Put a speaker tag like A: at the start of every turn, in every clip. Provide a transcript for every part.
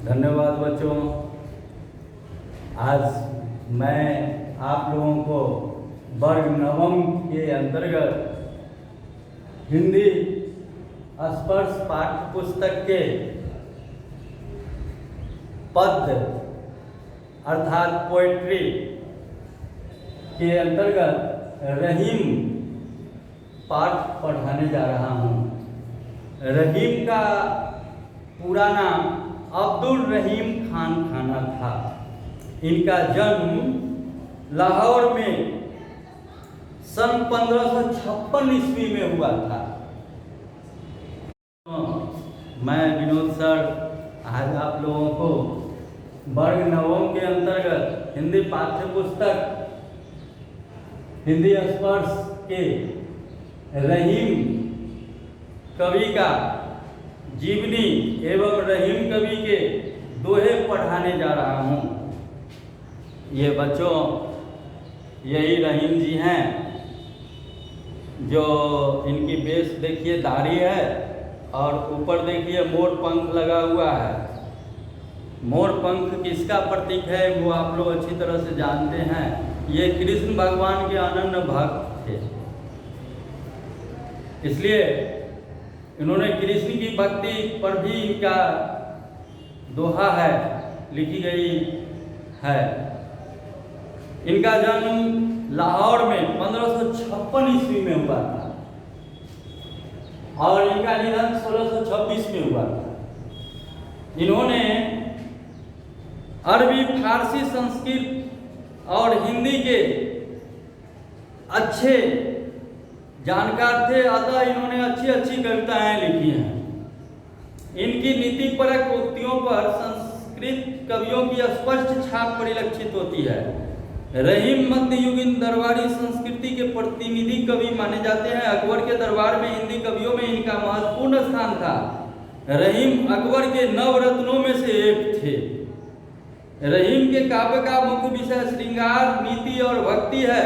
A: धन्यवाद बच्चों। आज मैं आप लोगों को वर्ग नवम के अंतर्गत हिंदी स्पर्श पाठ्य पुस्तक के पद्य अर्थात पोएट्री के अंतर्गत रहीम पाठ पढ़ाने जा रहा हूँ। रहीम का पूरा नाम अब्दुल रहीम खान खाना था। इनका जन्म लाहौर में सन 1556 ईस्वी में हुआ था। मैं विनोद सर आज आप लोगों को वर्ग नवम के अंतर्गत हिंदी पाठ्य पुस्तक हिंदी स्पर्श के रहीम कवि का जीवनी एवं रहीम कवि के दोहे पढ़ाने जा रहा हूँ। ये बच्चों यही रहीम जी हैं, जो इनकी बेस देखिए दाढ़ी है और ऊपर देखिए मोर पंख लगा हुआ है। मोर पंख किसका प्रतीक है वो आप लोग अच्छी तरह से जानते हैं। ये कृष्ण भगवान के अनन्य भक्त थे, इसलिए इन्होंने कृष्ण की भक्ति पर भी इनका दोहा है लिखी गई है। इनका जन्म लाहौर में 1556 ईस्वी में हुआ था और इनका निधन 1626 में हुआ था। इन्होंने अरबी, फारसी, संस्कृत और हिंदी के अच्छे जानकार थे, अतः इन्होंने अच्छी अच्छी कविताएं लिखी हैं। इनकी नीतिपरक उक्तियों पर संस्कृत कवियों की स्पष्ट छाप परिलक्षित होती है। रहीम मध्ययुगीन दरबारी संस्कृति के प्रतिनिधि कवि माने जाते हैं। अकबर के दरबार में हिंदी कवियों में इनका महत्वपूर्ण स्थान था। रहीम अकबर के नवरत्नों में से एक थे। रहीम के काव्य का मुख्य विषय श्रृंगार, नीति और भक्ति है।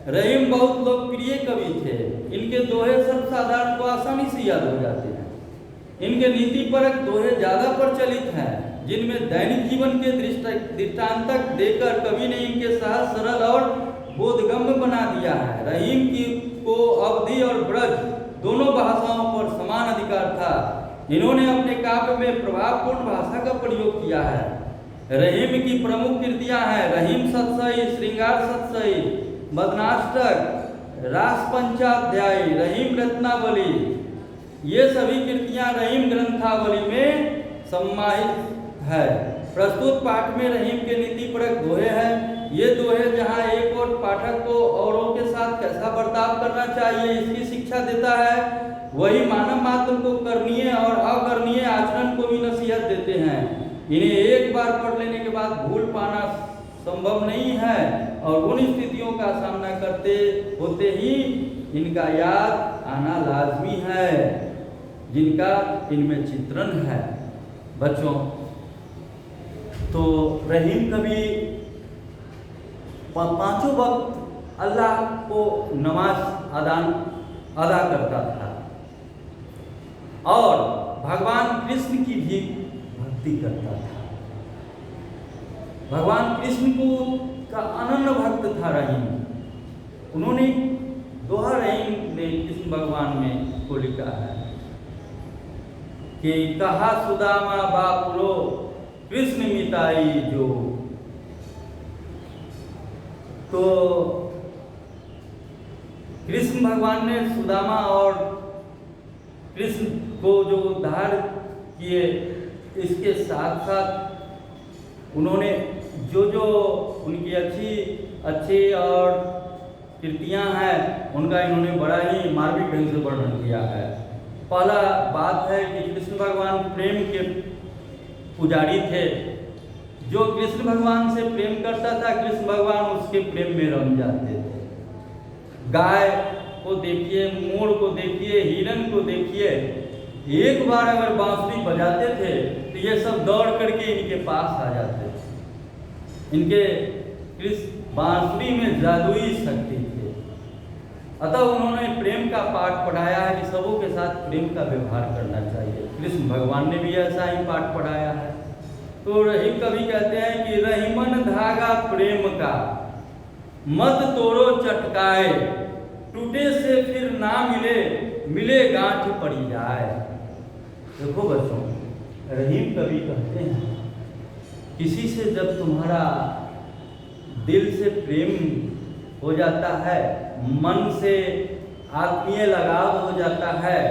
A: रहीम बहुत लोकप्रिय कवि थे। इनके दोहे सर्वसाधारण को आसानी से याद हो जाते हैं। इनके नीतिपरक दोहे ज़्यादा प्रचलित हैं, जिनमें दैनिक जीवन के दृष्टांतक देकर कवि ने इनके सहज, सरल और बोधगम्य बना दिया है। रहीम को अवधी और ब्रज दोनों भाषाओं पर समान अधिकार था। इन्होंने अपने काव्य में प्रभावपूर्ण भाषा का प्रयोग किया है। रहीम की प्रमुख कृतियां हैं रहीम सतसई, श्रृंगार सतसई, मदनाष्टक, रास पंचाध्याय, रहीम रत्नावली। ये सभी कृतियां रहीम ग्रंथावली में सम्मानित है। प्रस्तुत पाठ में रहीम के नीतिपरक दोहे हैं। ये दोहे जहां एक और पाठक को औरों के साथ कैसा बर्ताव करना चाहिए इसकी शिक्षा देता है, वही मानव मात्र को करणीय और अकरणीय आचरण को भी नसीहत देते हैं। इन्हें एक बार पढ़ लेने के बाद भूल पाना संभव नहीं है और उन स्थितियों का सामना करते होते ही इनका याद आना लाजमी है, जिनका इनमें चित्रण है। बच्चों, तो रहीम कभी पांचों वक्त अल्लाह को नमाज अदा करता था और भगवान कृष्ण की भी भक्ति करता था। भगवान कृष्ण का अनन्य भक्त था रहीम। उन्होंने दोहा रहीम ने कृष्ण भगवान में को लिखा है कि कहा सुदामा बापुरो कृष्ण मिताई जो। तो कृष्ण भगवान ने सुदामा और कृष्ण को जो उद्धार किए, इसके साथ साथ उन्होंने जो उनकी अच्छी और कृतियां हैं उनका इन्होंने बड़ा ही मार्मिक ढंग से वर्णन किया है। पहला बात है कि कृष्ण भगवान प्रेम के पुजारी थे। जो कृष्ण भगवान से प्रेम करता था, कृष्ण भगवान उसके प्रेम में रम जाते थे। गाय को देखिए, मोर को देखिए, हिरन को देखिए, एक बार अगर बांसुरी बजाते थे तो ये सब दौड़ करके इनके पास आ जाते थे। इनके कृष्ण बांसुरी में जादुई शक्ति थे। अतः उन्होंने प्रेम का पाठ पढ़ाया है कि सबों के साथ प्रेम का व्यवहार करना चाहिए। कृष्ण भगवान ने भी ऐसा ही पाठ पढ़ाया है। तो रहीम कवि कहते हैं कि रहीमन धागा प्रेम का मत तोड़ो चटकाए, टूटे से फिर ना मिले, मिले गांठ पड़ी जाए। देखो बच्चों, रहीम कवि कहते हैं किसी से जब तुम्हारा दिल से प्रेम हो जाता है, मन से आत्मीय लगाव हो जाता है,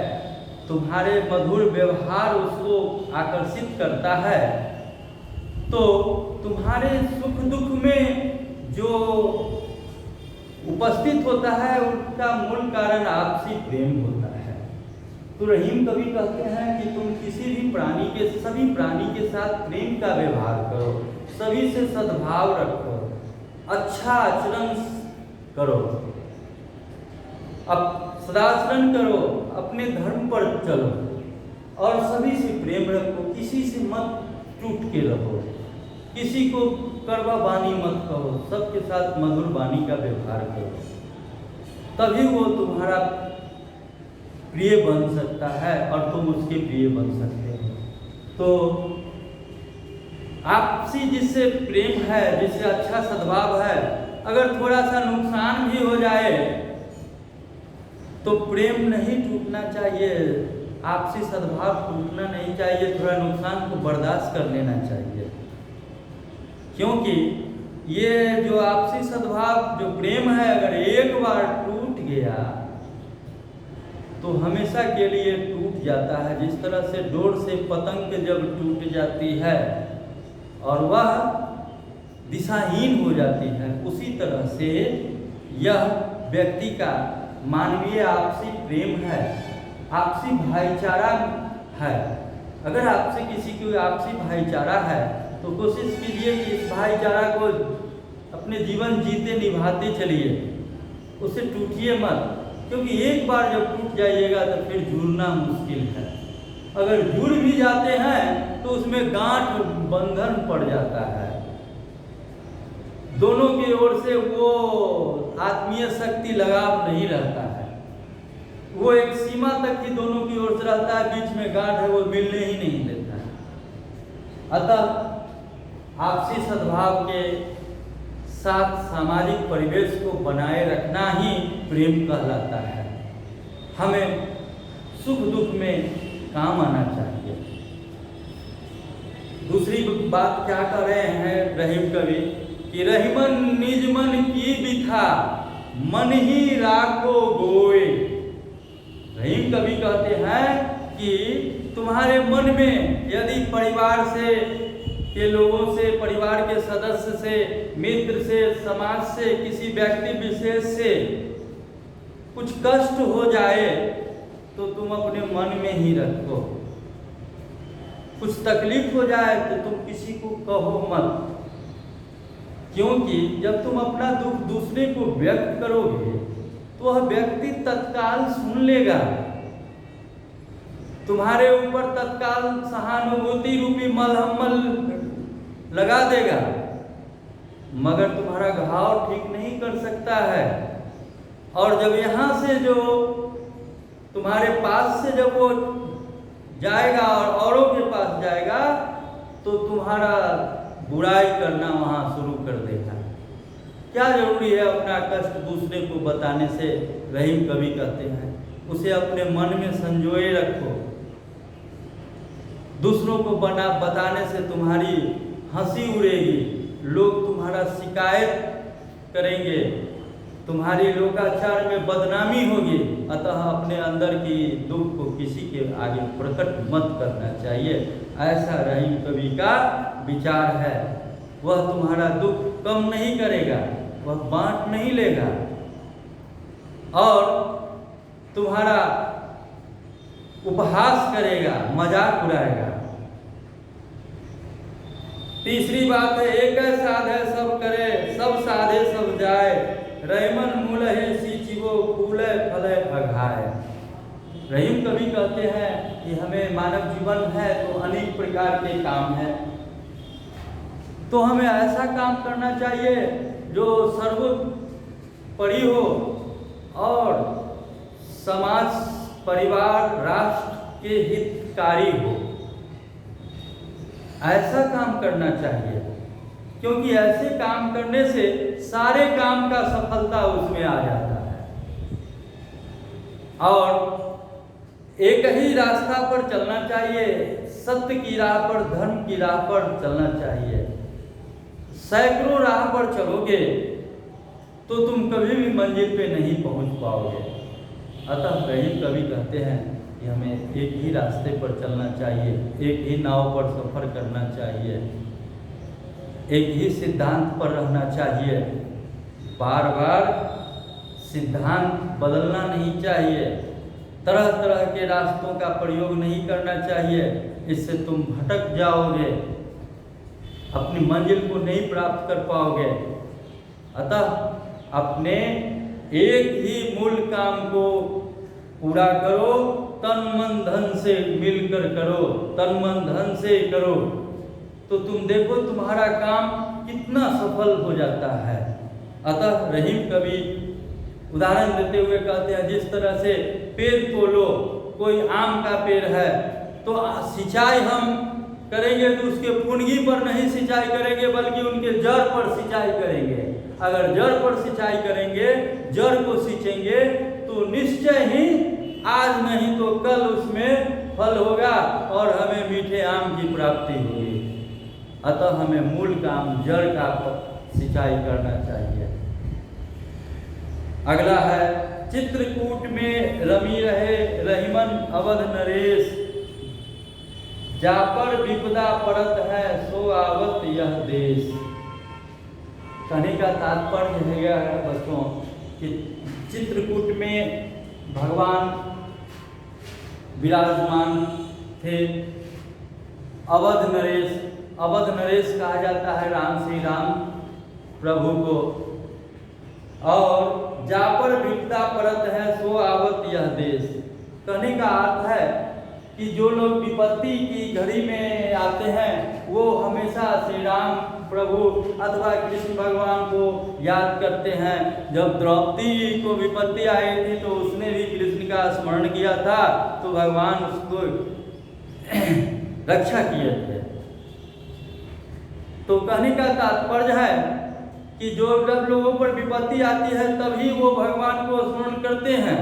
A: तुम्हारे मधुर व्यवहार उसको आकर्षित करता है, तो तुम्हारे सुख दुख में जो उपस्थित होता है उसका मूल कारण आपसी प्रेम होता है। तो रहीम कवि कहते हैं कि तुम किसी भी प्राणी के, सभी प्राणी के साथ प्रेम का व्यवहार करो, सभी से सद्भाव रखो, अच्छा आचरण करो, अब सदाचरण करो, अपने धर्म पर चलो और सभी से प्रेम रखो, किसी से मत टूट के रहो, किसी को कड़वा वाणी मत कहो, सबके साथ मधुर वाणी का व्यवहार करो, तभी वो तुम्हारा प्रिय बन सकता है और तुम उसके प्रिय बन सकते हो। तो आपसी जिससे प्रेम है, जिससे अच्छा सद्भाव है, अगर थोड़ा सा नुकसान भी हो जाए तो प्रेम नहीं टूटना चाहिए, आपसी सद्भाव टूटना नहीं चाहिए, थोड़ा नुकसान को बर्दाश्त कर लेना चाहिए। क्योंकि ये जो आपसी सद्भाव, जो प्रेम है, अगर एक बार टूट गया तो हमेशा के लिए टूट जाता है। जिस तरह से डोर से पतंग जब टूट जाती है और वह दिशाहीन हो जाती है, उसी तरह से यह व्यक्ति का मानवीय आपसी प्रेम है, आपसी भाईचारा है। अगर आपसे किसी की आपसी भाईचारा है तो कोशिश कीजिए कि इस भाईचारा को अपने जीवन जीते निभाते चलिए, उसे टूटिए मत, क्योंकि एक बार जब टूट जाइएगा तो फिर जुड़ना मुश्किल है। अगर जुड़ भी जाते हैं तो उसमें गांठ बंधन पड़ जाता है, दोनों की ओर से वो आत्मीय शक्ति लगाव नहीं रहता है, वो एक सीमा तक ही दोनों की ओर से रहता है, बीच में गांठ है वो मिलने ही नहीं देता है। अतः आपसी सद्भाव के साथ सामाजिक परिवेश को बनाए रखना ही प्रेम कहलाता है। हमें सुख दुख में काम आना चाहिए। दूसरी बात क्या कर रहे हैं रहीम कवि कि रहीमन निज मन की बिथा, मन ही राखो गोए। रहीम कवि कहते हैं कि तुम्हारे मन में यदि परिवार से के लोगों से, परिवार के सदस्य से, मित्र से, समाज से, किसी व्यक्ति विशेष से कुछ कष्ट हो जाए तो तुम अपने मन में ही रखो। कुछ तकलीफ हो जाए तो तुम किसी को कहो मत, क्योंकि जब तुम अपना दुख दूसरे को व्यक्त करोगे तो वह व्यक्ति तत्काल सुन लेगा, तुम्हारे ऊपर तत्काल सहानुभूति रूपी मलहम लगा देगा, मगर तुम्हारा घाव ठीक नहीं कर सकता है। और जब यहाँ से जो तुम्हारे पास से जब वो जाएगा और औरों के पास जाएगा तो तुम्हारा बुराई करना वहाँ शुरू कर देगा। क्या जरूरी है अपना कष्ट दूसरे को बताने से? रहीम कवि कहते हैं उसे अपने मन में संजोए रखो। दूसरों को बताने से तुम्हारी हंसी उड़ेगी, लोग तुम्हारा शिकायत करेंगे, तुम्हारी लोकाचार में बदनामी होगी। अतः अपने अंदर की दुख को किसी के आगे प्रकट मत करना चाहिए, ऐसा रहीम कवि का विचार है। वह तुम्हारा दुख कम नहीं करेगा, वह बांट नहीं लेगा और तुम्हारा उपहास करेगा, मजाक उड़ाएगा। तीसरी बात है एक साधे सब करे, सब साधे सब जाए, रहीमन मूल है सीचिवो फूले फले अघाए। रहीम कवि कहते हैं कि हमें मानव जीवन है तो अनेक प्रकार के काम है, तो हमें ऐसा काम करना चाहिए जो सर्वोपरि हो और समाज, परिवार, राष्ट्र के हितकारी हो। ऐसा काम करना चाहिए, क्योंकि ऐसे काम करने से सारे काम का सफलता उसमें आ जाता है। और एक ही रास्ता पर चलना चाहिए, सत्य की राह पर, धर्म की राह पर चलना चाहिए। सैकड़ों राह पर चलोगे तो तुम कभी भी मंजिल पे नहीं पहुंच पाओगे। अतः रहीम कवि कहते हैं कि हमें एक ही रास्ते पर चलना चाहिए, एक ही नाव पर सफर करना चाहिए, एक ही सिद्धांत पर रहना चाहिए। बार बार सिद्धांत बदलना नहीं चाहिए, तरह तरह के रास्तों का प्रयोग नहीं करना चाहिए, इससे तुम भटक जाओगे, अपनी मंजिल को नहीं प्राप्त कर पाओगे। अतः अपने एक ही मूल काम को पूरा करो, तन मन धन से मिलकर करो, तन मन धन से करो, तो तुम देखो तुम्हारा काम कितना सफल हो जाता है। अतः रहीम कवि उदाहरण देते हुए कहते हैं, जिस तरह से पेड़ को लो, कोई आम का पेड़ है तो सिंचाई हम करेंगे तो उसके फुनगी पर नहीं सिंचाई करेंगे, बल्कि उनके जड़ पर सिंचाई करेंगे। अगर जड़ पर सिंचाई करेंगे, जड़ को सींचेंगे, तो निश्चय ही आज नहीं तो कल उसमें फल होगा और हमें मीठे आम की प्राप्ति होगी। अतः हमें मूल काम जड़ का सिंचाई करना चाहिए। अगला है, चित्रकूट में रमी रहे रहीमन अवध नरेश, जा पर विपदा पड़त है सो आवत यह देश। कहने का तात्पर्य है यह है बच्चों कि चित्रकूट में भगवान विराजमान थे। अवध नरेश कहा जाता है राम श्री राम प्रभु को। और जा पर विपदा पड़त है सो आवत यह देश, कहने का अर्थ है कि जो लोग विपत्ति की घड़ी में आते हैं वो हमेशा श्री राम प्रभु अथवा कृष्ण भगवान को याद करते हैं। जब द्रौपदी को विपत्ति आई थी तो उसने भी कृष्ण का स्मरण किया था, तो भगवान उसको रक्षा किए थे। तो कहने का तात्पर्य है कि जो जब लोगों पर विपत्ति आती है तभी वो भगवान को स्मरण करते हैं।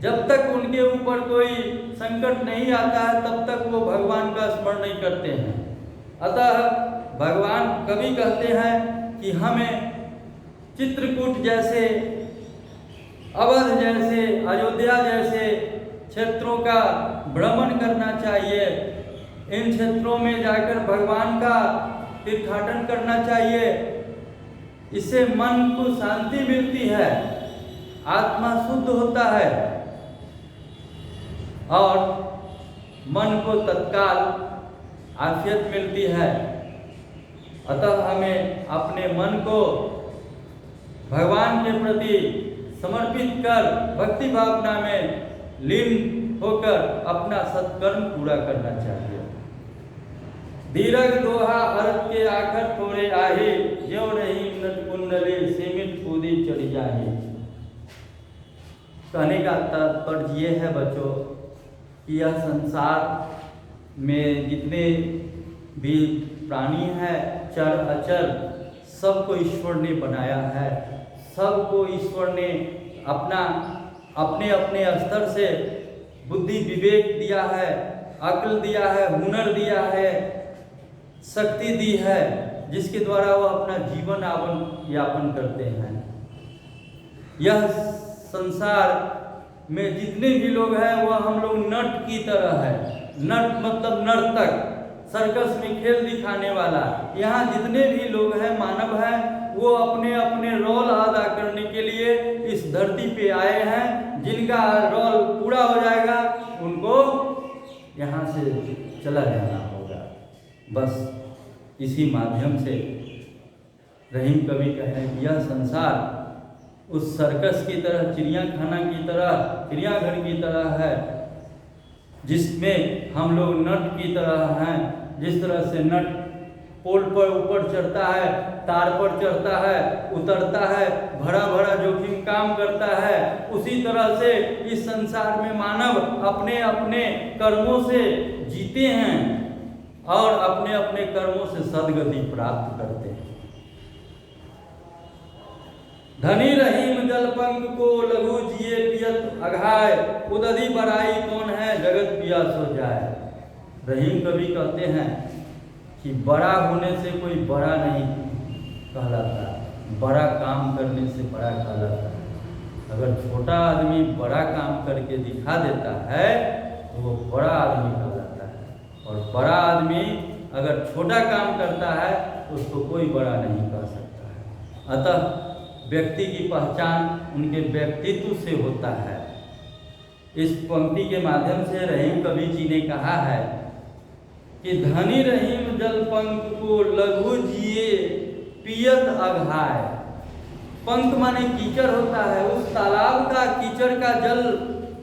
A: जब तक उनके ऊपर कोई संकट नहीं आता है तब तक वो भगवान का स्मरण नहीं करते हैं। अतः भगवान कवि कहते हैं कि हमें चित्रकूट जैसे, अवध जैसे, अयोध्या जैसे क्षेत्रों का भ्रमण करना चाहिए। इन क्षेत्रों में जाकर भगवान का तीर्थाटन करना चाहिए। इससे मन को शांति मिलती है, आत्मा शुद्ध होता है और मन को तत्काल आफियत मिलती है। अतः हमें अपने मन को भगवान के प्रति समर्पित कर भक्ति भावना में लीन होकर अपना सत्कर्म पूरा करना चाहिए। दीर्घ दोहा अर्थ के आखर थोड़े आहे, ज्यों रही नट कुंडले सीमित कूदी चढ़ जाए। कहने का तात्पर्य ये है बच्चों कि यह संसार में जितने भी प्राणी हैं, चर अचर, सबको ईश्वर ने बनाया है। सबको ईश्वर ने अपने अपने स्तर से बुद्धि विवेक दिया है, अक्ल दिया है, हुनर दिया है, शक्ति दी है, जिसके द्वारा वह अपना जीवन यापन करते हैं। यह संसार में जितने भी लोग हैं वह हम लोग नट की तरह है। नट मतलब नर्तक, सर्कस में खेल दिखाने वाला। यहाँ जितने भी लोग हैं, मानव हैं, वो अपने अपने रोल अदा करने के लिए इस धरती पे आए हैं। जिनका रोल पूरा हो जाएगा उनको यहाँ से चला जाना होगा। बस इसी माध्यम से रहीम कवि कहे यह संसार उस सर्कस की तरह, चिड़ियाखाना की तरह, चिड़ियाघर की तरह है, जिसमें हम लोग नट की तरह हैं। जिस तरह से नट पोल पर ऊपर चढ़ता है, तार पर चढ़ता है, उतरता है, भरा भरा जोखिम काम करता है, उसी तरह से इस संसार में मानव अपने अपने कर्मों से जीते हैं। और अपने अपने कर्मों से सदगति प्राप्त करते हैं। धनी रहीम जलपंक को लघु जिए पियत अघाय, उदधि बड़ाई कौन है जगत पिया सो जाए। रहीम कवि कहते हैं कि बड़ा होने से कोई बड़ा नहीं कहलाता, बड़ा काम करने से बड़ा कहलाता है। अगर छोटा आदमी बड़ा काम करके दिखा देता है तो वो बड़ा आदमी कहलाता है, और बड़ा आदमी अगर छोटा काम करता है तो उसको कोई बड़ा नहीं कह सकता है। अतः व्यक्ति की पहचान उनके व्यक्तित्व से होता है। इस पंक्ति के माध्यम से रहीम कवि जी ने कहा है कि धनी रहीम जलपंक को लघु जिए पियत अघाय। पंख माने कीचड़ होता है, उस तालाब का कीचड़ का जल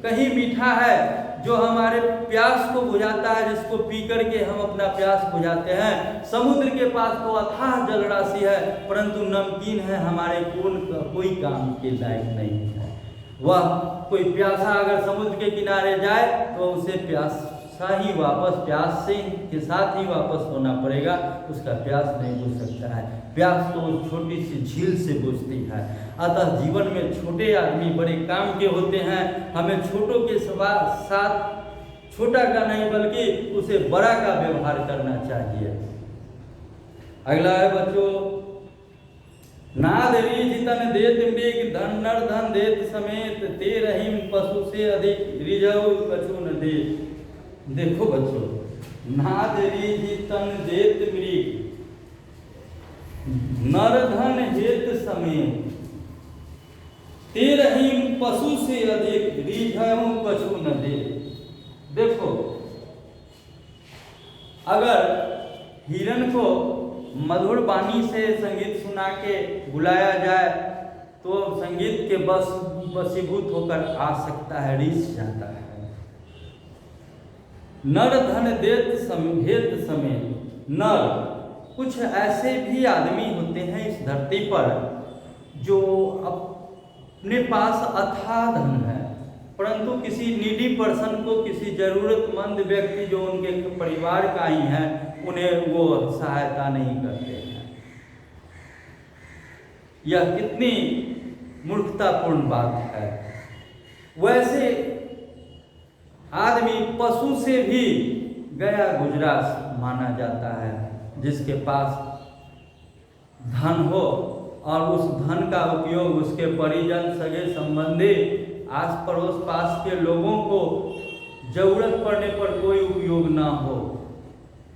A: कहीं मीठा है जो हमारे प्यास को बुझाता है, जिसको पी करके हम अपना प्यास बुझाते हैं। समुद्र के पास तो अथाह जल राशि है परंतु नमकीन है, हमारे कोई काम के लायक नहीं है। वह कोई प्यासा अगर समुद्र के किनारे जाए तो उसे प्यासा ही वापस प्यास से के साथ ही वापस होना पड़ेगा, उसका प्यास नहीं बुझ सकता है। प्यास तो छोटी सी झील से बुझती है। अतः जीवन में छोटे आदमी बड़े काम के होते हैं। हमें छोटों के साथ छोटा का नहीं बल्कि उसे बड़ा का व्यवहार करना चाहिए। अगला है बच्चों, नाद रीझ तन देत मृग धन नर धन देत समेत, ते रहीम पशु से अधिक रिझउ कछु न दे। देखो बच्चों, नाद रीझ तन देत मृग नर धन हेत समेत, ते रहीम पशु से अधिक रिझउ कछु न दे। देखो, अगर हिरण को मधुर वाणी से संगीत सुना के बुलाया जाए तो संगीत के वशीभूत होकर आ सकता है, रीझ जाता है। नर धन देत हेत समेत, नर कुछ ऐसे भी आदमी होते हैं इस धरती पर जो अपने पास अथाह धन है परंतु किसी नीडी पर्सन को, किसी जरूरतमंद व्यक्ति जो उनके परिवार का ही है, उन्हें वो सहायता नहीं करते हैं। यह कितनी मूर्खतापूर्ण बात है। वैसे आदमी पशु से भी गया गुजरा माना जाता है, जिसके पास धन हो और उस धन का उपयोग उसके परिजन, सगे संबंधी, आस पड़ोस पास के लोगों को जरूरत पड़ने पर कोई उपयोग ना हो,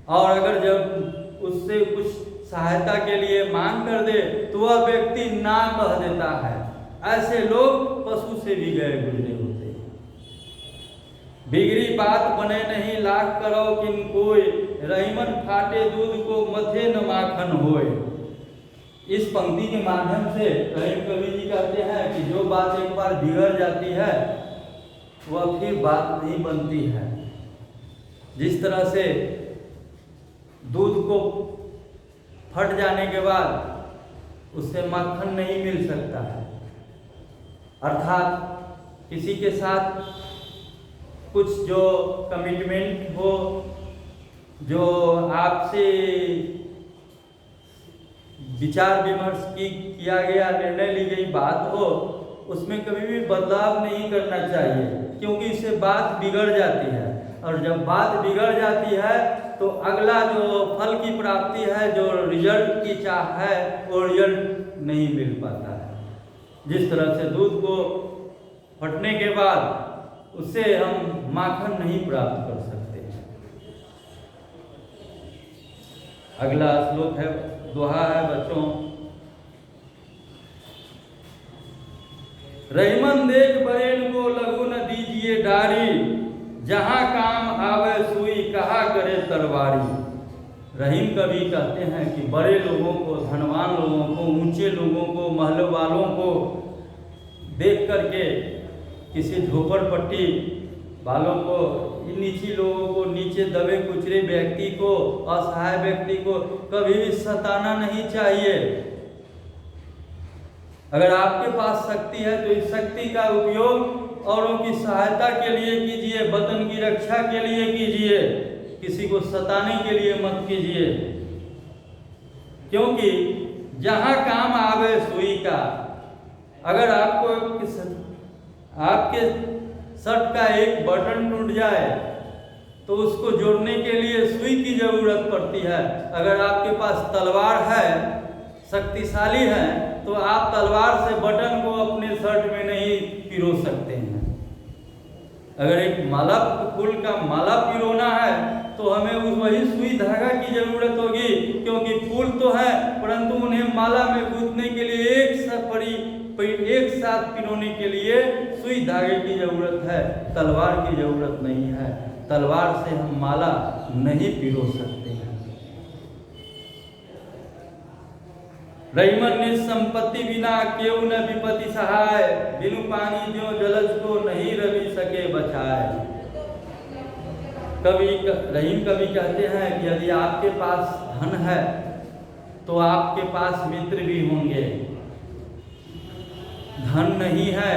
A: और अगर जब उससे कुछ सहायता के लिए मांग कर दे तो वह व्यक्ति ना कह देता है। ऐसे लोग पशु से भी गए गुजरे होते हैं। बिगड़ी बात बने नहीं लाख करो किन कोई, रहीमन फाटे दूध को मथे न माखन होए। इस पंक्ति के माध्यम से रहीम कवि जी कहते हैं कि जो बात एक बार बिगड़ जाती है वह फिर बात नहीं बनती है। जिस तरह से दूध को फट जाने के बाद उससे मक्खन नहीं मिल सकता है, अर्थात किसी के साथ कुछ जो कमिटमेंट हो, जो आपसे विचार विमर्श किया गया, निर्णय ली गई बात हो, उसमें कभी भी बदलाव नहीं करना चाहिए, क्योंकि इससे बात बिगड़ जाती है। और जब बात बिगड़ जाती है तो अगला जो फल की प्राप्ति है, जो रिजल्ट की चाह है, वो रिजल्ट नहीं मिल पाता है। जिस तरह से दूध को फटने के बाद उससे हम माखन नहीं प्राप्त कर सकते। अगला श्लोक है, दोहा है बच्चों, रहीमन देख बरेन को लघु न दीजिए डारी, जहां काम आवे सुई कहा करे तरवारी। रहीम कवि कहते हैं कि बड़े लोगों को, धनवान लोगों को, ऊंचे लोगों को, महल वालों को देख करके किसी झोपड़पट्टी वालों को, नीची लोगों को, नीचे दबे कुचले व्यक्ति को, असहाय व्यक्ति को कभी भी सताना नहीं चाहिए। अगर आपके पास शक्ति है तो इस शक्ति का उपयोग औरों की सहायता के लिए कीजिए, वतन की रक्षा के लिए कीजिए। किसी को सताने के लिए मत कीजिए, क्योंकि जहाँ काम आवे सुई का, अगर आपके शर्ट का एक बटन टूट जाए तो उसको जोड़ने के लिए सुई की जरूरत पड़ती है। अगर आपके पास तलवार है, शक्तिशाली है, तो आप तलवार से बटन को अपने शर्ट में नहीं पिरो सकते हैं। अगर एक फूल का माला पिरोना है तो हमें वही सुई धागा की जरूरत होगी, क्योंकि फूल तो है परंतु उन्हें माला में गूंथने के लिए एक साथ पिरोने के लिए सुई धागे की जरूरत है, तलवार की जरूरत नहीं है। तलवार से हम माला नहीं पिरो सकते हैं। रहीमन निसंपत्ति बिना केउ न विपत्ति सहाय, बिनु पानी ज्यों जलज को नहीं रवि सके बचाए। रहीम कवि कहते हैं कि यदि आपके पास धन है तो आपके पास मित्र भी होंगे, धन नहीं है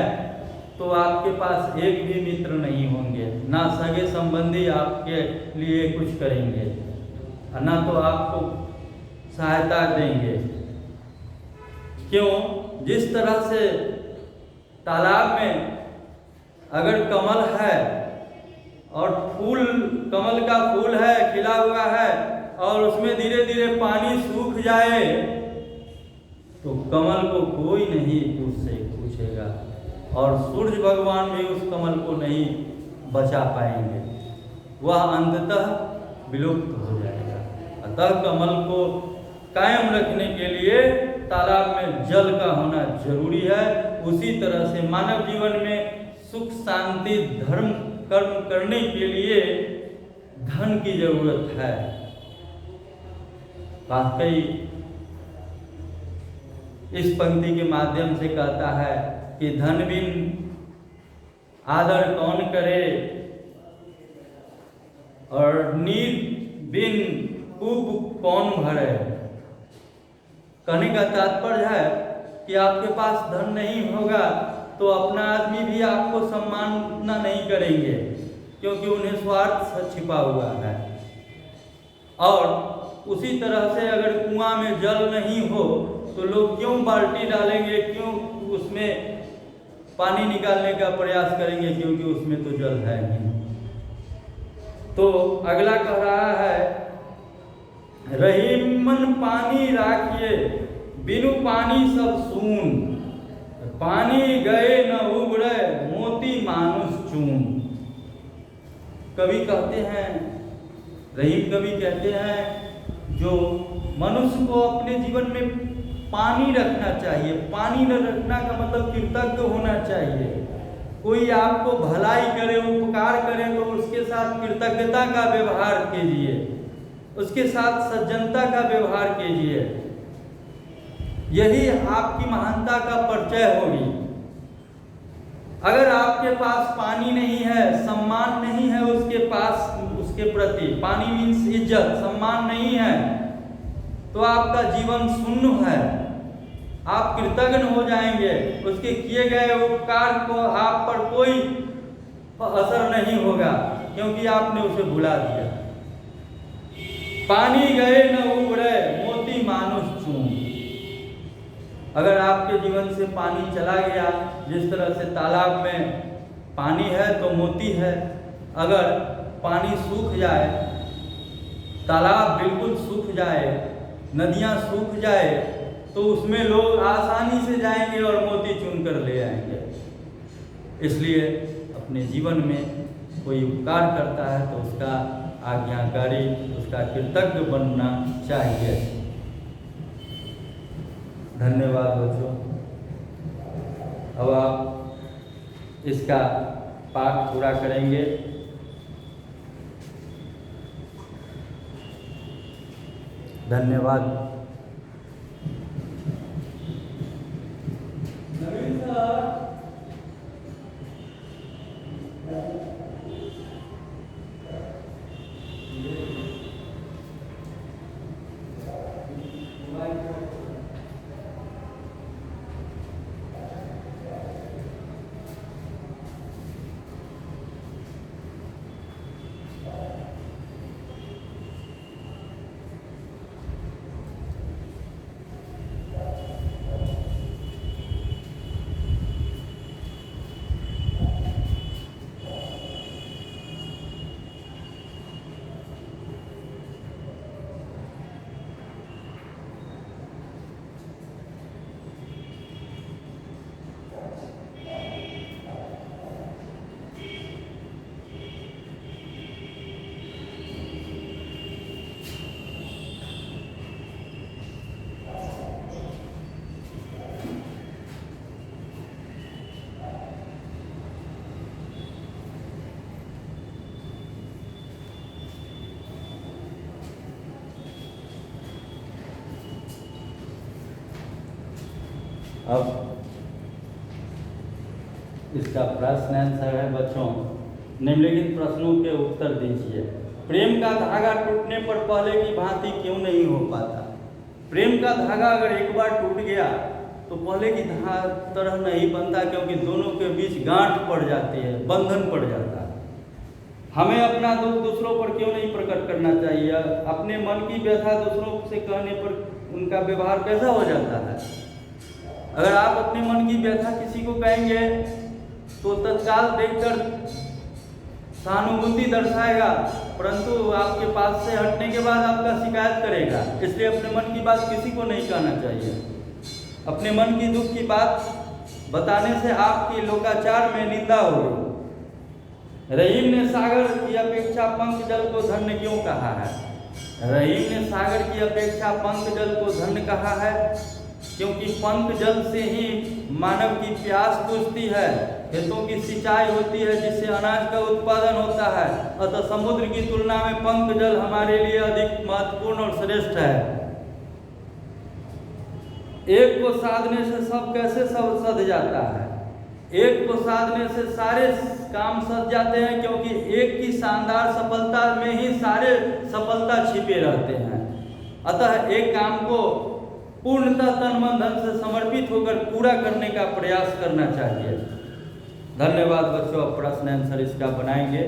A: तो आपके पास एक भी मित्र नहीं होंगे, ना सगे संबंधी आपके लिए कुछ करेंगे, ना तो आपको सहायता देंगे। क्यों? जिस तरह से तालाब में अगर कमल है और कमल का फूल है, खिला हुआ है, और उसमें धीरे धीरे पानी सूख जाए तो कमल को कोई नहीं पूछेगा, और सूर्य भगवान भी उस कमल को नहीं बचा पाएंगे, वह अंततः विलुप्त हो जाएगा। अतः कमल को कायम रखने के लिए तालाब में जल का होना जरूरी है। उसी तरह से मानव जीवन में सुख शांति धर्म कर्म करने के लिए धन की जरूरत है। वाकई इस पंक्ति के माध्यम से कहता है कि धन बिन आदर कौन करे, और नीर बिन कूप कौन भरे। कहने का तात्पर्य है कि आपके पास धन नहीं होगा तो अपना आदमी भी आपको सम्मानना नहीं करेंगे, क्योंकि उन्हें स्वार्थ छिपा हुआ है। और उसी तरह से अगर कुआं में जल नहीं हो तो लोग क्यों बाल्टी डालेंगे, क्यों उसमें पानी निकालने का प्रयास करेंगे, क्योंकि उसमें तो जल है ही। तो अगला कह रहा है, रहीमन पानी राखिए बिनु पानी सब सून, पानी गए न उबरे मोती मानुष चून। कवि कहते हैं, रहीम कवि कहते हैं, जो मनुष्य को अपने जीवन में पानी रखना चाहिए। पानी न रखना का मतलब कृतज्ञ होना चाहिए। कोई आपको भलाई करे, उपकार करे तो उसके साथ कृतज्ञता का व्यवहार कीजिए, उसके साथ सज्जनता का व्यवहार कीजिए। यही आपकी महानता का परिचय होगी। अगर आपके पास पानी नहीं है, सम्मान नहीं है उसके पास, उसके प्रति पानी मीन्स इज्जत, सम्मान नहीं है, तो आपका जीवन शून्य है। आप कृतज्ञ हो जाएंगे, उसके किए गए उपकार को आप पर कोई असर नहीं होगा, क्योंकि आपने उसे भुला दिया। पानी गए न उबरे मोती मानुष चून। अगर आपके जीवन से पानी चला गया, जिस तरह से तालाब में पानी है तो मोती है, अगर पानी सूख जाए, तालाब बिल्कुल सूख जाए, नदियाँ सूख जाए, तो उसमें लोग आसानी से जाएंगे और मोती चुन कर ले आएंगे। इसलिए अपने जीवन में कोई उपकार करता है तो उसका आज्ञाकारी, उसका कृतज्ञ बनना चाहिए। धन्यवाद बच्चों। अब आप इसका पाठ पूरा करेंगे। धन्यवाद। नवीन सर, अब इसका प्रश्न आंसर है बच्चों, निम्नलिखित प्रश्नों के उत्तर दीजिए। प्रेम का धागा टूटने पर पहले की भांति क्यों नहीं हो पाता? प्रेम का धागा अगर एक बार टूट गया तो पहले की तरह नहीं बनता, क्योंकि दोनों के बीच गांठ पड़ जाती है, बंधन पड़ जाता है। हमें अपना दुख दूसरों पर क्यों नहीं प्रकट करना चाहिए? अपने मन की व्यथा दूसरों से कहने पर उनका व्यवहार कैसा हो जाता है? अगर आप अपने मन की व्यथा किसी को कहेंगे तो तत्काल देखकर सहानुभूति दर्शाएगा, परंतु आपके पास से हटने के बाद आपका शिकायत करेगा। इसलिए अपने मन की बात किसी को नहीं कहना चाहिए। अपने मन की दुख की बात बताने से आपकी लोकाचार में निंदा होगी। रहीम ने सागर की अपेक्षा पंख जल को धन्य क्यों कहा है? रहीम ने सागर की अपेक्षा पंख जल को धन्य कहा है क्योंकि पंख जल से ही मानव की प्यास बुझती है, खेतों की सिंचाई होती है, जिससे अनाज का उत्पादन होता है। अतः समुद्र की तुलना में पंख जल हमारे लिए अधिक महत्वपूर्ण और श्रेष्ठ है। एक को साधने से सब कैसे सब सध जाता है? एक को साधने से सारे काम सध जाते हैं, क्योंकि एक की शानदार सफलता में ही सारे सफलता छिपे रहते हैं। अतः एक काम को पूर्णतः तन मन धन से समर्पित होकर पूरा करने का प्रयास करना चाहिए। धन्यवाद बच्चों। अब प्रश्न आंसर इसका बनाएंगे।